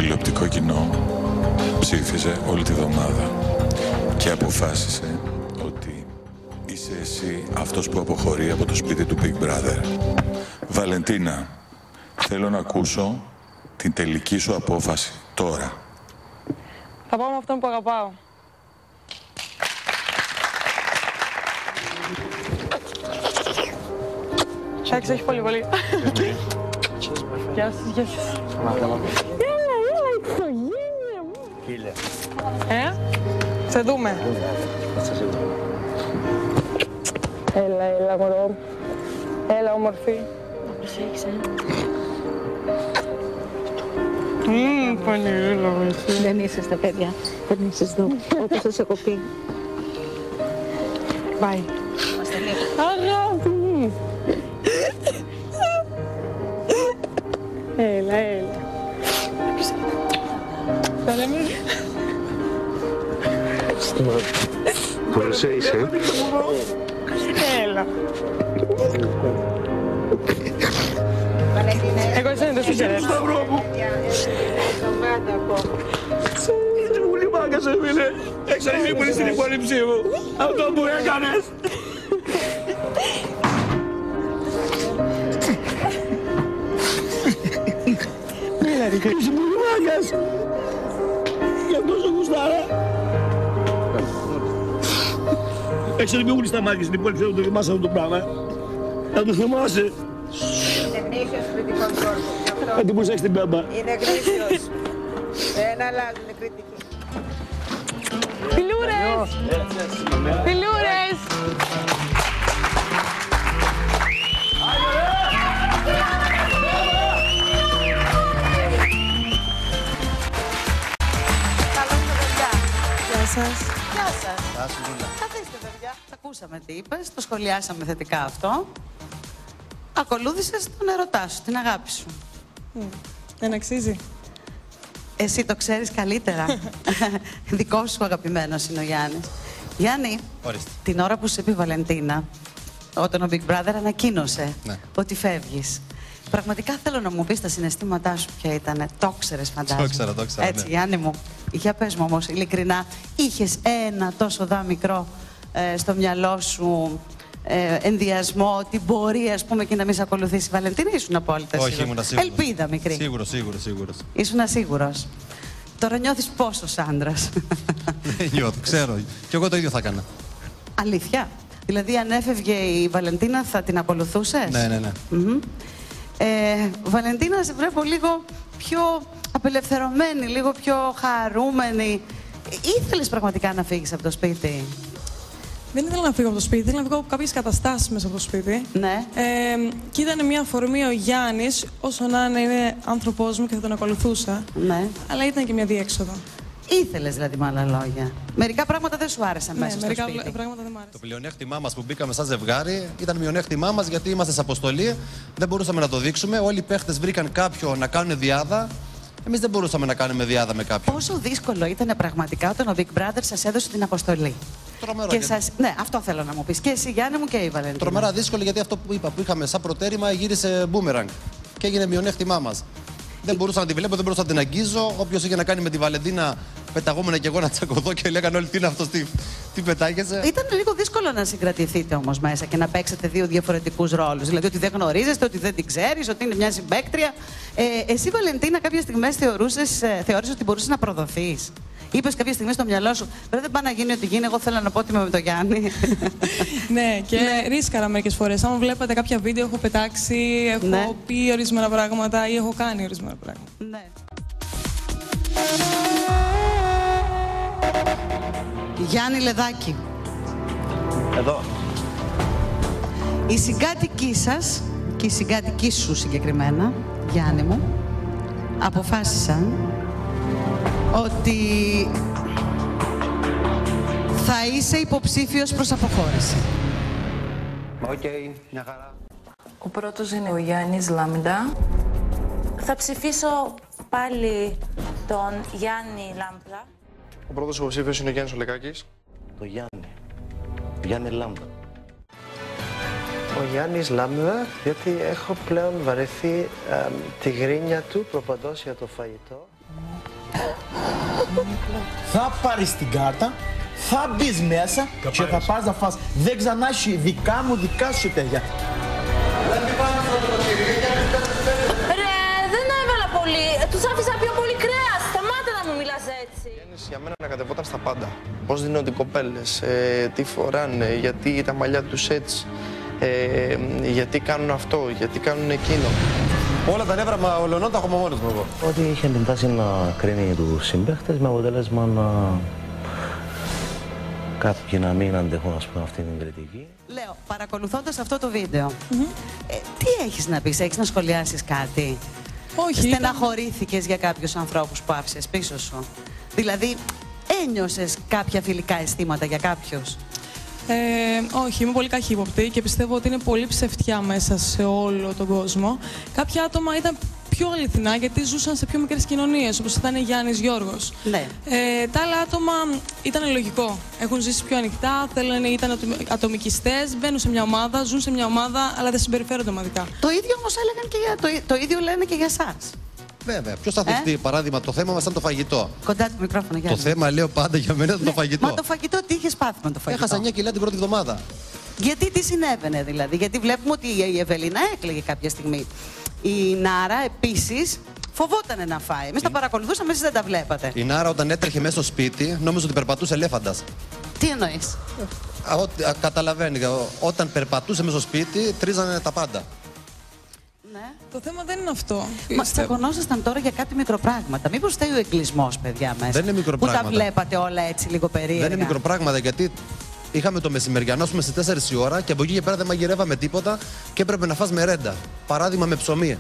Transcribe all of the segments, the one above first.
τηλεοπτικό κοινό ψήφιζε όλη τη βδομάδα και αποφάσισε ότι είσαι εσύ αυτός που αποχωρεί από το σπίτι του Big Brother. Βαλεντίνα, θέλω να ακούσω την τελική σου απόφαση τώρα. Θα πάω με αυτόν που αγαπάω. Εντάξει, όχι πολύ πολύ. Γεια σας, γεια σας. Έλα, εξωγένεια μου. Φίλε. Σε δούμε. Έλα, μωρό. Έλα, όμορφη. Να προσέξε. Πανηρούλα μου εσύ. Δεν είσαι στα παιδιά. Δεν είσαι εδώ. Όπως σας έχω πει. Bye. Αγάπη. Έλα. Τα λέμε. Πώς είσαι? Έλα. Εγώ εσένα δεν σε χαιρέτω. Είσαι πολύ μάγκας, φίλε. Έξω ήμουν στην υπόλοιψή μου. Αυτό που έκανες. Είσαι πολύ μάγκας. Γι' αυτό σε γουστάρα. Έξω ήμουν στα μάγκες στην υπόλοιψή μου, το θυμάσαι αυτό το πράγμα. Θα το θυμάσαι. Είναι γνήσιος κριτικός κόρπος. Θα την προσέξεις την μπέμπα. Είναι γνήσιος. Δεν αλλάζουν κριτικοί. Φιλούρες! Φιλούρες! Καλώς το παιδιά. Γεια σας. Γεια σας. Καθίστε παιδιά. Ακούσαμε τι είπες, το σχολιάσαμε θετικά αυτό. Ακολούθησες τον ερωτά σου, την αγάπη σου. Δεν αξίζει. Εσύ το ξέρεις καλύτερα. Δικό σου αγαπημένος είναι ο Γιάννης. Γιάννη, Ορίστε. την ώρα που σου είπε η Βαλεντίνα, όταν ο Big Brother ανακοίνωσε ότι φεύγεις, πραγματικά θέλω να μου πεις τα συναισθήματά σου ποια ήτανε. Το ξέρεις, φαντάζομαι. Το ήξερα, Έτσι, ναι. Γιάννη μου, για πες μου όμως, ειλικρινά, είχες ένα τόσο μικρό στο μυαλό σου ενδιασμό ότι μπορεί, ας πούμε, και να μην σε ακολουθήσει η Βαλεντίνα, ήσουν απόλυτα Όχι, σίγουρος? ήμουν σίγουρος. Ελπίδα μικρή. Σίγουρος. Ήσουν σίγουρος. Τώρα νιώθεις πόσος άντρας? Δεν νιώθω, ξέρω. Κι εγώ το ίδιο θα έκανα. Αλήθεια. Δηλαδή, αν έφευγε η Βαλεντίνα, θα την ακολουθούσες? Ναι. Βαλεντίνα, σε βλέπω λίγο πιο απελευθερωμένη, λίγο πιο χαρούμενη. Ήθελες πραγματικά να φύγεις από το σπίτι? Δεν ήθελα να φύγω από το σπίτι, ήθελα να φύγω από κάποιες καταστάσεις μέσα από το σπίτι. Ναι. Και ήταν μια αφορμή ο Γιάννης, όσο να είναι άνθρωπός μου και θα τον ακολουθούσα. Ναι. Αλλά ήταν και μια διέξοδο. Ήθελες δηλαδή, με άλλα λόγια. Μερικά πράγματα δεν σου άρεσαν μέσα στο μερικά σπίτι. πράγματα δεν μ' άρεσαν. Το πλεονέκτημά μας που μπήκαμε σαν ζευγάρι ήταν μειονέκτημά μας γιατί είμαστε σε αποστολή. Δεν μπορούσαμε να το δείξουμε. Όλοι οι παίχτες βρήκαν κάποιον να κάνουν διάδα. Εμείς δεν μπορούσαμε να κάνουμε διάδα με κάποιον. Πόσο δύσκολο ήταν πραγματικά όταν ο Big Brother σας έδωσε την αποστολή? Τρομερό. Και γιατί- Ναι, αυτό θέλω να μου πεις. Και εσύ, Γιάννη μου, και η Βαλεντίνα. Τρομερά δύσκολο γιατί αυτό που είπα, που είχαμε σαν προτέρημα γύρισε μπούμεραγκ και έγινε μειονέκτημά μας. Δεν μπορούσα να τη βλέπω, δεν μπορούσα να την αγγίζω. Όποιος είχε να κάνει με τη Βαλεντίνα, πεταγόμενα και εγώ να τσακωθώ και λέγανε όλοι τι είναι αυτό, τι πετάγεσαι. Ήταν λίγο δύσκολο να συγκρατηθείτε όμως μέσα και να παίξετε δύο διαφορετικούς ρόλους. Δηλαδή ότι δεν γνωρίζεστε, ότι δεν την ξέρεις, ότι είναι μια συμπαίκτρια. Εσύ, Βαλεντίνα, κάποιες στιγμές θεώρησες ότι μπορούσες να προδοθείς? Είπες κάποια στιγμή στο μυαλό σου, δεν πάει να γίνει ό,τι γίνει, εγώ θέλω να πω ότι είμαι με τον Γιάννη. Ναι, και ρίσκαρα μερικές φορές. Αν βλέπετε κάποια βίντεο, έχω πετάξει, έχω πει ορισμένα πράγματα ή έχω κάνει ορισμένα πράγματα. Ναι. Γιάννη Λεδάκη. Εδώ. Οι συγκάτοικοί σας και οι συγκάτοικοί σου συγκεκριμένα, Γιάννη μου, αποφάσισαν ότι θα είσαι υποψήφιος προς αποχώρηση. Οκ, μια χαρά. Ο πρώτος είναι ο Γιάννης Λάμδα. Θα ψηφίσω πάλι τον Γιάννη Λάμδα. Ο πρώτος υποψήφιος είναι ο Γιάννης Ολεκάκης. Το Γιάννη. Γιάννη Λάμδα. Ο Γιάννης Λάμδα, διότι έχω πλέον βαρεθεί τη γρίνια του προπαντός για το φαγητό. Θα πάρεις την κάρτα, θα μπεις μέσα και θα πας να φας. Δεν ξανά έχει δικά μου, δικά σου παιδιά. Ρε, δεν έβαλα πολύ. Τους άφησα πιο πολύ κρέας. Σταμάτα να μου μιλάς έτσι. Για μένα ανακατευόταν στα πάντα. Πώς δίνονται οι κοπέλες, τι φοράνε, γιατί τα μαλλιά τους έτσι, γιατί κάνουν αυτό, γιατί κάνουν εκείνο. Όλα τα νεύρα μαολωνών τα έχω μόνος μου εγώ. Ότι είχε την τάση να κρίνει τους συμπαίχτες με αποτέλεσμα να κάποιοι να μην αντέχουν, ας πούμε, αυτή την κριτική. Λέω, παρακολουθώντας αυτό το βίντεο, τι έχεις να πεις, έχεις να σχολιάσεις κάτι? Όχι. Στεναχωρήθηκες για κάποιους ανθρώπους που άφησες πίσω σου? Δηλαδή, ένιωσες κάποια φιλικά αισθήματα για κάποιους? Όχι, είμαι πολύ καχύποπτη και πιστεύω ότι είναι πολύ ψευτιά μέσα σε όλο τον κόσμο. Κάποια άτομα ήταν πιο αληθινά γιατί ζούσαν σε πιο μικρές κοινωνίες, όπως ήταν Γιάννης Γιώργος. Ναι. Τα άλλα άτομα ήταν λογικό. Έχουν ζήσει πιο ανοιχτά, ήταν ατομικιστές, μπαίνουν σε μια ομάδα, ζουν σε μια ομάδα, αλλά δεν συμπεριφέρονται ομαδικά. Το ίδιο όμως έλεγαν και το ίδιο λένε και για εσάς. Βέβαια. Ποιος θα δεχτεί, παράδειγμα, το θέμα μας ήταν το φαγητό. Κοντά το μικρόφωνο, Γιάννη. Το θέμα, λέω πάντα για μένα, ήταν το φαγητό. Μα το φαγητό, τι είχες πάθει με το φαγητό? Έχασα 9 κιλά την πρώτη εβδομάδα. Γιατί τι συνέβαινε δηλαδή? Γιατί βλέπουμε ότι η Ευελίνα έκλαιγε κάποια στιγμή. Η Νάρα επίσης φοβότανε να φάει. Εμείς τα παρακολουθούσαμε, εσείς δεν τα βλέπατε. Η Νάρα όταν έτρεχε μέσα στο σπίτι, νόμιζε ότι περπατούσε ελέφαντας. Τι εννοείς? Καταλαβαίνει. Όταν περπατούσε μέσα στο σπίτι, τρίζανε τα πάντα. Ναι. Το θέμα δεν είναι αυτό. Μα τσακωνόσασταν τώρα για κάτι μικροπράγματα. Μήπως φταίει ο εγκλισμός, παιδιά, μέσα? Δεν είναι μικροπράγματα. Που τα βλέπατε όλα έτσι λίγο περίεργα. Δεν είναι μικροπράγματα, γιατί είχαμε το μεσημεριανό, πούμε, στις 4 η ώρα και από εκεί και πέρα δεν μαγειρεύαμε τίποτα και έπρεπε να φας μερέντα. Παράδειγμα με ψωμί.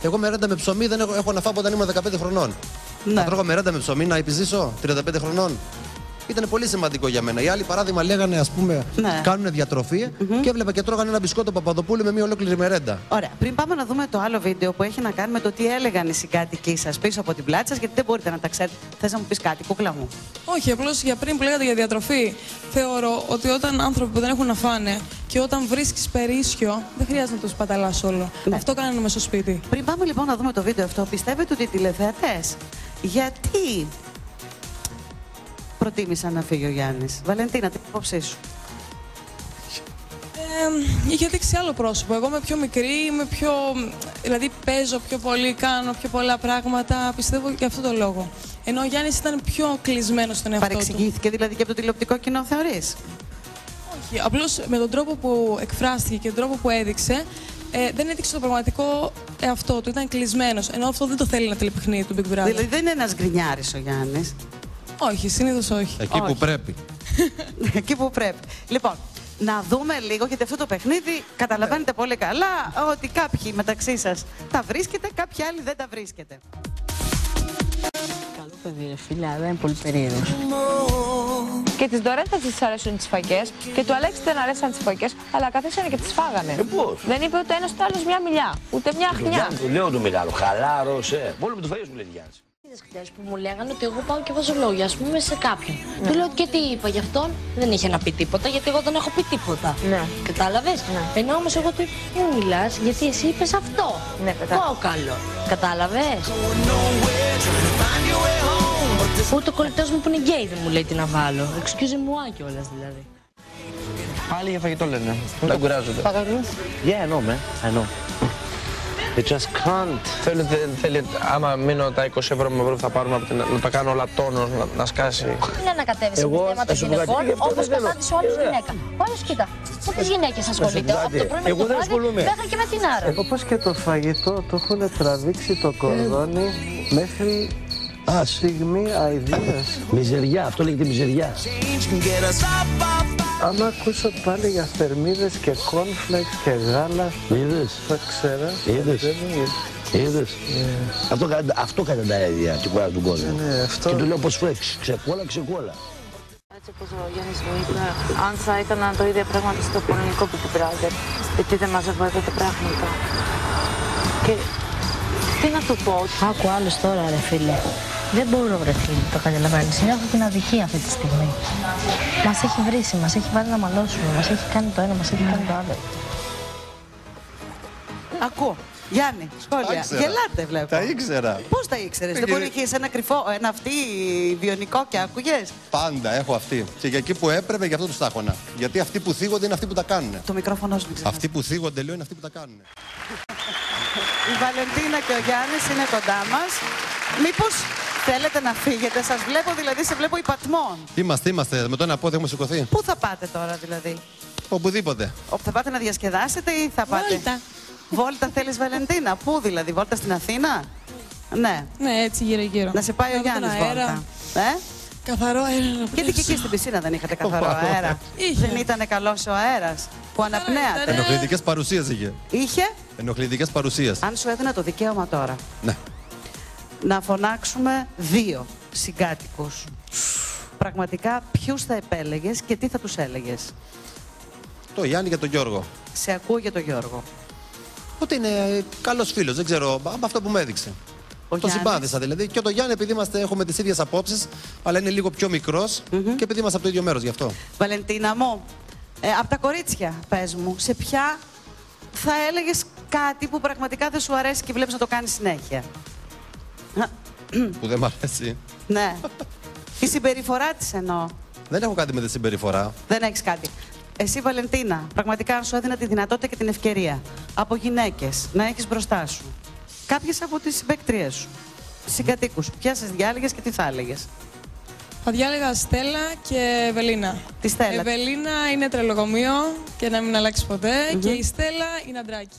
Εγώ μερέντα με ψωμί δεν έχω να φάω από όταν ήμουν 15 χρονών. Ναι. Να τρώγω μερέντα με ψωμί, να επιζήσω 35 χρονών. Ήταν πολύ σημαντικό για μένα. Οι άλλοι, παράδειγμα, λέγανε, ας πούμε, κάνουν διατροφή και έβλεπα και τρώγανε ένα μπισκότο Παπαδοπούλου με μια ολόκληρη μερέντα. Ωραία. Πριν πάμε να δούμε το άλλο βίντεο που έχει να κάνει με το τι έλεγαν οι συγκάτοικοι σας πίσω από την πλάτη σας, γιατί δεν μπορείτε να τα ξέρετε. Θες να μου πεις κάτι, κούκλα μου? Όχι, απλώς για πριν που λέγατε για διατροφή, θεωρώ ότι όταν άνθρωποι που δεν έχουν να φάνε και όταν βρίσκεις περίσσιο, δεν χρειάζεται να το σπαταλάς όλο. Ναι. Αυτό κάνανε μες στο σπίτι. Πριν πάμε λοιπόν να δούμε το βίντεο αυτό, πιστεύετε ότι οι τηλεθεατές γιατί προτίμησαν να φύγει ο Γιάννης? Βαλεντίνα, την άποψή σου? Είχε δείξει άλλο πρόσωπο. Εγώ είμαι πιο μικρή, δηλαδή παίζω πιο πολύ, κάνω πιο πολλά πράγματα, πιστεύω για αυτόν τον λόγο. Ενώ ο Γιάννης ήταν πιο κλεισμένος στον εαυτό του. Παρεξηγήθηκε δηλαδή και από το τηλεοπτικό κοινό, θεωρείς? Όχι, απλώς με τον τρόπο που εκφράστηκε και τον τρόπο που έδειξε, δεν έδειξε το πραγματικό εαυτό του, ήταν κλεισμένος. Ενώ αυτό δεν το θέλει ένα τηλεπαιχνίδι του Big Brother. Δηλαδή δεν είναι ένας γκρινιάρης ο Γιάννης? Όχι, συνήθως όχι. Εκεί που πρέπει. Εκεί που πρέπει. Λοιπόν, να δούμε λίγο, γιατί αυτό το παιχνίδι καταλαβαίνετε πολύ καλά ότι κάποιοι μεταξύ σας τα βρίσκετε, κάποιοι άλλοι δεν τα βρίσκετε. Καλό παιδί, ρε φίλε, αλλά είναι πολύ περίεργος. Και της Ντορέτα της αρέσουν τις φακές και του Αλέξη δεν αρέσαν τις φακές, αλλά καθίσανε και τις φάγανε. Πώς? Δεν είπε ούτε ένας ούτε άλλος μια μιλιά, ούτε μια χνιά. Του λέω του μεγάλο, χαλάρωσε. Μόνο με το φαγές μου λέει Γιάννης. Χτες που μου λέγανε ότι εγώ πάω και βάζω λόγια, ας πούμε, σε κάποιον. Του λέω και τι είπα γι' αυτόν, δεν είχε να πει τίποτα, γιατί εγώ δεν έχω πει τίποτα. Ναι. Κατάλαβες? Ναι. Ενώ όμως εγώ του είπα, μην μιλάς, γιατί εσύ είπες αυτό. Ναι, Πάω καλό. Κατάλαβες? Ούτε ο κολλητός μου που είναι γκέι δεν μου λέει τι να βάλω. Excuse me, κιόλας δηλαδή. Πάλι για φαγητό λένε. Δεν κουράζονται. Yeah, I know, man. I know. They just can't. Θέλει, άμα μείνω τα 20 ευρώ που θα πάρουμε, να τα κάνω όλα τόνο, να σκάσει. Δεν ανακατεύεσαι σε θέματα των γυναικών, όπως κατάντησε όλη γυναίκα. Ο άλλος, κοίτα, με τις γυναίκες ασχολείται. Από το πρωί μέχρι το βράδυ, μέχρι και με την άρα. Όπως και το φαγητό, το έχουν τραβήξει το κορδόνι μέχρι στιγμή αηδίας. Μιζεριά, αυτό λέγεται μιζεριά. Άμα ακούσω πάλι για θερμίδες και κόρνφλεξ και γάλα, θα ξέρω. Είδες. Αυτό κατά τα αίδια και κουράζει τον κόσμο. Και του λέω πως φρέξει, ξεκόλα. Έτσι όπως ο Γιάννης μου είπε, αν θα έκανα το ίδιο πράγματα στο πολωνικό Big Brother, γιατί δεν μαζεύω εδώ τα πράγματα. Και τι να του πω. Άκου άλλος τώρα, ρε φίλε. Δεν μπορώ, ρε φίλε, το καταλαβαίνεις. Νιώθω την αδικία αυτή τη στιγμή. Μας έχει βρήσει, μας έχει βάλει να μαλώσουμε, μας έχει κάνει το ένα, μας έχει κάνει το άλλο. Ακούω. Γιάννη, σχόλια. Γελάτε, βλέπω. Τα ήξερα. Πώς τα ήξερες? Δεν μπορεί να έχει ένα κρυφό, ένα αυτή βιονικό και άκουγες? Πάντα έχω αυτή. Και για εκεί που έπρεπε, γι' αυτό τους τάχωνα. Γιατί αυτοί που θίγονται είναι αυτοί που τα κάνουν. Το μικρόφωνο σου μην ξεχάσεις. Αυτοί που θίγονται, λέω, είναι αυτοί που τα κάνουν. Η Βαλεντίνα και ο Γιάννης είναι κοντά μας. Μήπως θέλετε να φύγετε? Σας βλέπω, δηλαδή, σε βλέπω υπατμών. Είμαστε. Με το ένα πόδι έχουμε σηκωθεί. Πού θα πάτε τώρα, δηλαδή? Οπουδήποτε. Όπου θα πάτε να διασκεδάσετε ή θα πάτε? Βόλτα. Βόλτα θέλεις, Βαλεντίνα? Πού δηλαδή, βόλτα στην Αθήνα? Ναι. Ναι, έτσι γύρω-γύρω. Να σε πάει ο Γιάννης βόλτα. Καθαρό αέρα. Γιατί και εκεί στην πισίνα δεν είχατε καθαρό αέρα? Δεν ήταν καλός ο αέρας που αναπνέατε? Ενοχλητικές παρουσίες είχε. Είχε. Ενοχλητικές παρουσίες. Αν σου έδινα το δικαίωμα τώρα. Ναι. Να φωνάξουμε 2 συγκάτοικους. Πραγματικά ποιους θα επέλεγες και τι θα τους έλεγες? Το Γιάννη και τον Γιώργο. Σε ακούω για τον Γιώργο. Ότι είναι καλός φίλος, δεν ξέρω, από αυτό που μου έδειξε. Το συμπάθησα δηλαδή. Και το Γιάννη, επειδή έχουμε τις ίδιες απόψεις, αλλά είναι λίγο πιο μικρός και επειδή είμαστε από το ίδιο μέρος γι' αυτό. Βαλεντίνα μου, από τα κορίτσια, πες μου, σε ποια θα έλεγες κάτι που πραγματικά δεν σου αρέσει και βλέπεις να το κάνεις συνέχεια? Που δεν μ' αρέσει. Ναι. Η συμπεριφορά της εννοώ. Δεν έχω κάτι με τη συμπεριφορά. Δεν έχεις κάτι. Εσύ, Βαλεντίνα, πραγματικά αν σου έδινα τη δυνατότητα και την ευκαιρία από γυναίκες να έχεις μπροστά σου κάποιες από τις συμπαίκτριές σου, συγκατοίκους, ποια σας διάλεγες και τι θα έλεγες? Θα διάλεγα Στέλλα και Ευελίνα. Τη Στέλλα. Ευελίνα είναι τρελογομείο και να μην αλλάξει ποτέ και η Στέλλα είναι αντράκι.